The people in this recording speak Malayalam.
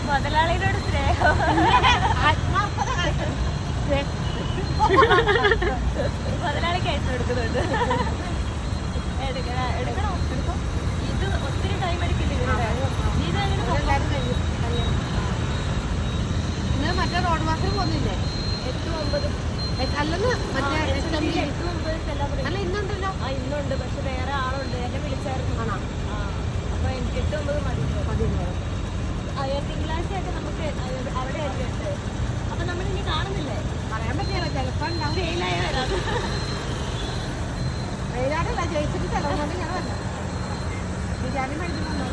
മുതലാളിയോട് സ്നേഹം മുതലാളി കേസ് എടുക്കുന്നുണ്ട്. എടുക്കണോ? ഇത് ഒത്തിരി ടൈം എടുക്കില്ല. ഇന്ന് മറ്റേ റോഡ് മാർക്കിൽ പോകുന്നില്ലേ? 8-9 അല്ലെന്ന് മറ്റേ അല്ല ഇന്നുണ്ടല്ലോ. ഇന്നുണ്ട്, പക്ഷെ വേറെ ആളുണ്ട്. എന്നെ വിളിച്ചായിരുന്നു. ആണോ? അപ്പൊ എനിക്ക് 8-9 മതി. തിങ്കളാഴ്ചയൊക്കെ നമുക്ക് അവിടെ ഉണ്ട്. അപ്പൊ നമ്മൾ ഇനി കാണുന്നില്ലേ? പറയാൻ പറ്റില്ല, ചിലപ്പോ ഉണ്ടാവും. ഫെയിലായ വരാം. വെയിലാടല്ല, ജയിച്ചിട്ട് ചിലവുകൊണ്ട് ഞാൻ വരാം. ബിരിയാണി മേടിച്ചിട്ടുണ്ടോ?